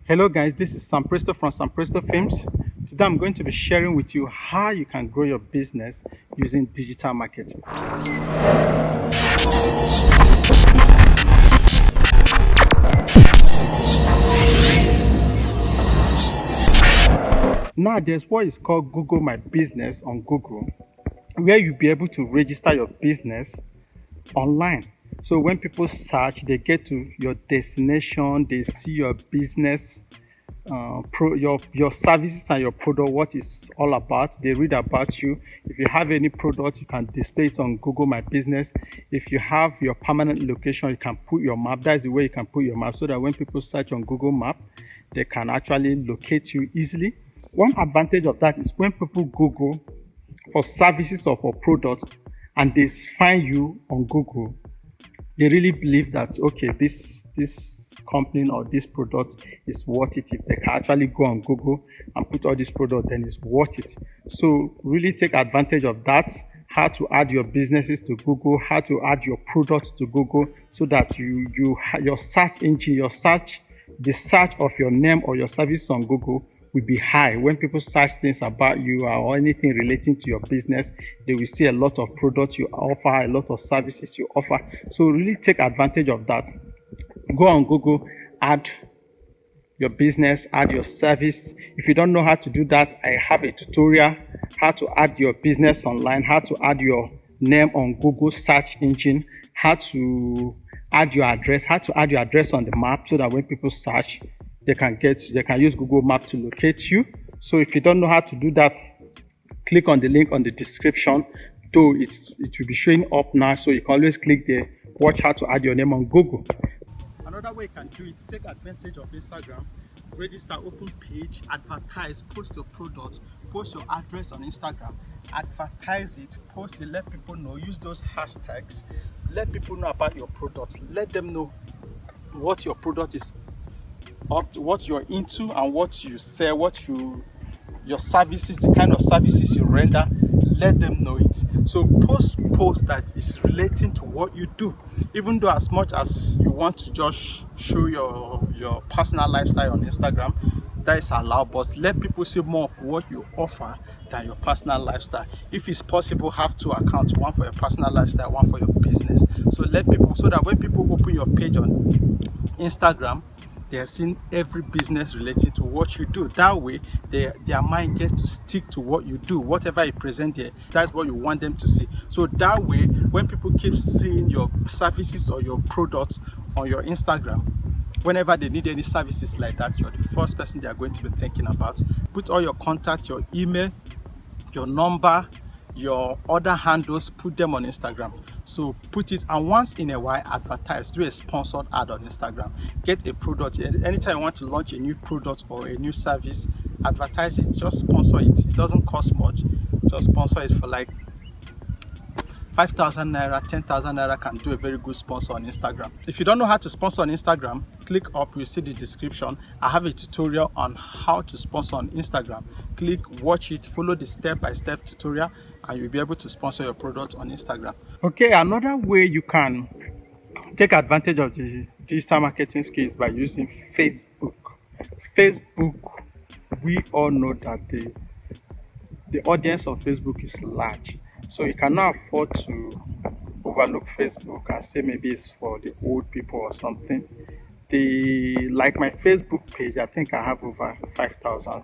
Hello guys, this is Sam Presto from Sam Presto Films. Today I'm going to be sharing with you how you can grow your business using digital marketing. Now there's what is called Google My Business on Google, where you'll be able to register your business online. So when people search, they get to your destination, they see your business, your services and your product, what it's all about. They read about you. If you have any product, you can display it on Google My Business. If you have your permanent location, you can put your map. That's the way you can put your map, so that when people search on Google Map, they can actually locate you easily. One advantage of that is when people Google for services or for products and they find you on Google, they really believe that, okay, this company or this product is worth it. If they can actually go on Google and put all this product, then it's worth it. So really take advantage of that, how to add your businesses to Google, how to add your products to Google, so that your search engine, the search of your name or your service on Google will be high. When people search things about you or anything relating to your business, they will see a lot of products you offer, a lot of services you offer. So really take advantage of that. Go on Google, add your business, add your service. If you don't know how to do that, I have a tutorial how to add your business online, how to add your name on Google search engine, how to add your address, on the map, so that when people search, they can use Google Map to locate you. So if you don't know how to do that, click on the link on the description. Though it will be showing up now, so you can always click there, watch how to add your name on Google. Another way you can do it, take advantage of Instagram, register, open page, advertise, post your product, post your address on Instagram, advertise it, post it, let people know, use those hashtags, let people know about your products, let them know what your product is up to, what you're into and what you sell, your services, the kind of services you render. Let them know it. So post that is relating to what you do. Even though as much as you want to just show your personal lifestyle on Instagram, that is allowed, but let people see more of what you offer than your personal lifestyle. If it's possible, have two accounts, one for your personal lifestyle, one for your business. So let people, so that when people open your page on Instagram, they are seeing every business related to what you do. That way, their mind gets to stick to what you do. Whatever you present there, that's what you want them to see. So that way, when people keep seeing your services or your products on your Instagram, whenever they need any services like that, you're the first person they are going to be thinking about. Put all your contacts, your email, your number, your other handles, put them on Instagram. So put it, and once in a while advertise, do a sponsored ad on Instagram. Get a product, anytime you want to launch a new product or a new service, advertise it, just sponsor it. It doesn't cost much, just sponsor it for like 5,000 naira, 10,000 naira can do a very good sponsor on Instagram. If you don't know how to sponsor on Instagram, click up, you see the description. I have a tutorial on how to sponsor on Instagram. Click, watch it, follow the step-by-step tutorial, and you'll be able to sponsor your product on Instagram. Okay, another way you can take advantage of the digital marketing skills by using Facebook. Facebook, we all know that the audience of Facebook is large. So you cannot afford to overlook Facebook and say maybe it's for the old people or something. Like my Facebook page, I think I have over 5,000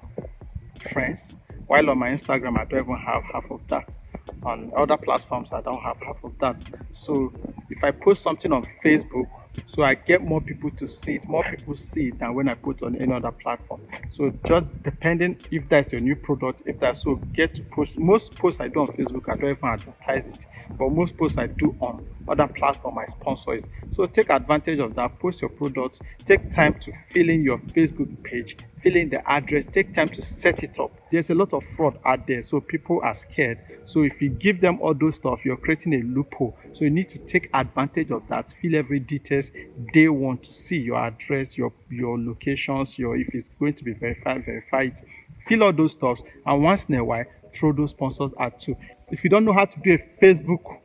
friends, while on my Instagram I don't even have half of that. On other platforms I don't have half of that. So if I post something on Facebook, so I get more people to see it, more people see it than when I put on any other platform. So just depending if that's your new product, if that's, so get to post. Most posts I do on Facebook, I don't even advertise it, but most posts I do on other platform, I sponsor it. So take advantage of that, post your products, take time to fill in your Facebook page, fill in the address, take time to set it up. There's a lot of fraud out there, so people are scared. So if you give them all those stuff, you're creating a loophole. So you need to take advantage of that, fill every details they want to see, your address, your locations, if it's going to be verified, verify it, fill all those stuffs, and once in a while throw those sponsors out too. If you don't know how to do a Facebook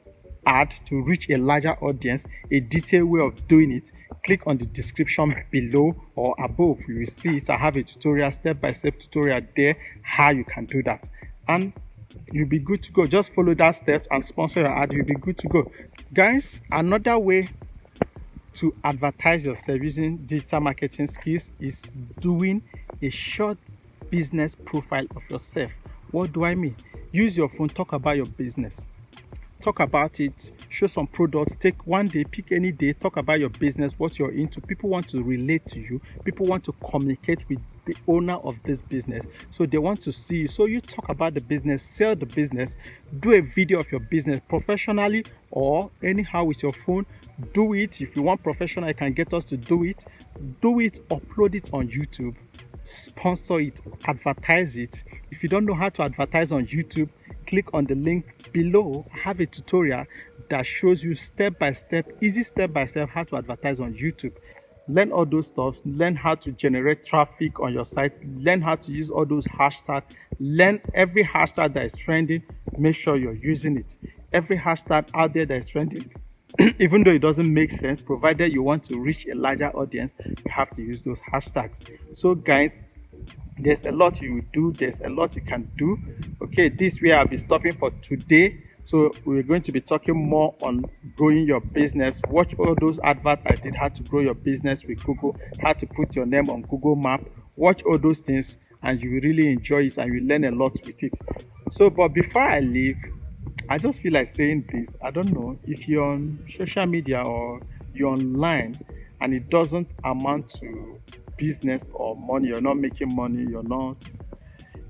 ad to reach a larger audience, a detailed way of doing it, click on the description below or above. You will see it. I have a tutorial, step-by-step tutorial there, how you can do that. And you'll be good to go. Just follow that step and sponsor your ad. You'll be good to go. Guys, another way to advertise yourself using digital marketing skills is doing a short business profile of yourself. What do I mean? Use your phone, talk about your business. Talk about it, show some products, take one day, pick any day, talk about your business, what you're into. People want to relate to you. People want to communicate with the owner of this business. So they want to see you. So you talk about the business, sell the business, do a video of your business professionally or anyhow with your phone. Do it. If you want professional, you can get us to do it. Do it, upload it on YouTube, sponsor it, advertise it. If you don't know how to advertise on YouTube, click on the link below. I have a tutorial that shows you step-by-step, easy step-by-step how to advertise on YouTube. Learn all those stuff, learn how to generate traffic on your site, learn how to use all those hashtags, learn every hashtag that is trending, make sure you're using it. Every hashtag out there that is trending, even though it doesn't make sense, provided you want to reach a larger audience, you have to use those hashtags. So guys, there's a lot you do, there's a lot you can do. Okay, this way I'll be stopping for today. So we're going to be talking more on growing your business. Watch all those adverts I did, how to grow your business with Google, how to put your name on Google Map. Watch all those things and you will really enjoy it and you learn a lot with it. So, but before I leave, I just feel like saying this. I don't know if you're on social media or you're online and it doesn't amount to business or money, you're not making money,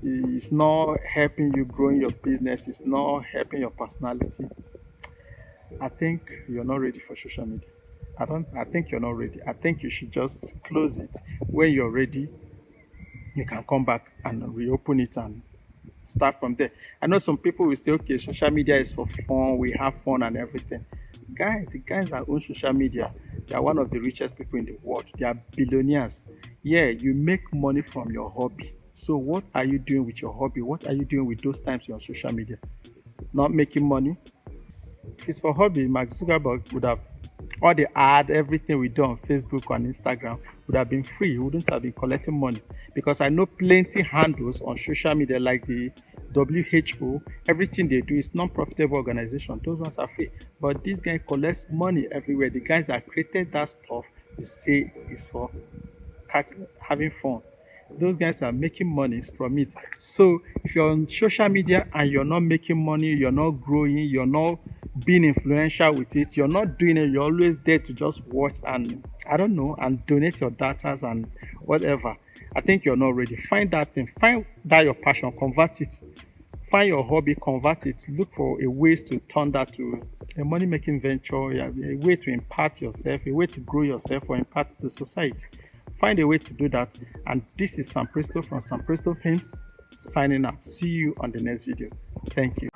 it's not helping you growing your business, it's not helping your personality. I think you're not ready for social media. I think you're not ready. I think you should just close it. When you're ready, you can come back and reopen it and start from there. I know some people will say, okay, social media is for fun, we have fun and everything. The guys that own social media, they are one of the richest people in the world. They are billionaires. Yeah, you make money from your hobby. So what are you doing with your hobby? What are you doing with those times you're on social media? Not making money? If it's for hobby, Mark Zuckerberg would have, all the ad, everything we do on Facebook and Instagram would have been free. He wouldn't have been collecting money. Because I know plenty handles on social media like the WHO, everything they do is non-profitable organization. Those ones are free. But this guy collects money everywhere. The guys that created that stuff, you say is for having fun. Those guys are making money from it. So if you're on social media and you're not making money, you're not growing, you're not being influential with it, you're not doing it, you're always there to just watch and I don't know, and donate your data and whatever, I think you're not ready. Find that thing, find that your passion, convert it. Find your hobby, convert it. Look for a ways to turn that to a money-making venture, a way to impact yourself, a way to grow yourself or impact the society. Find a way to do that. And this is Sam Presto from Sam Presto Films signing out. See you on the next video. Thank you.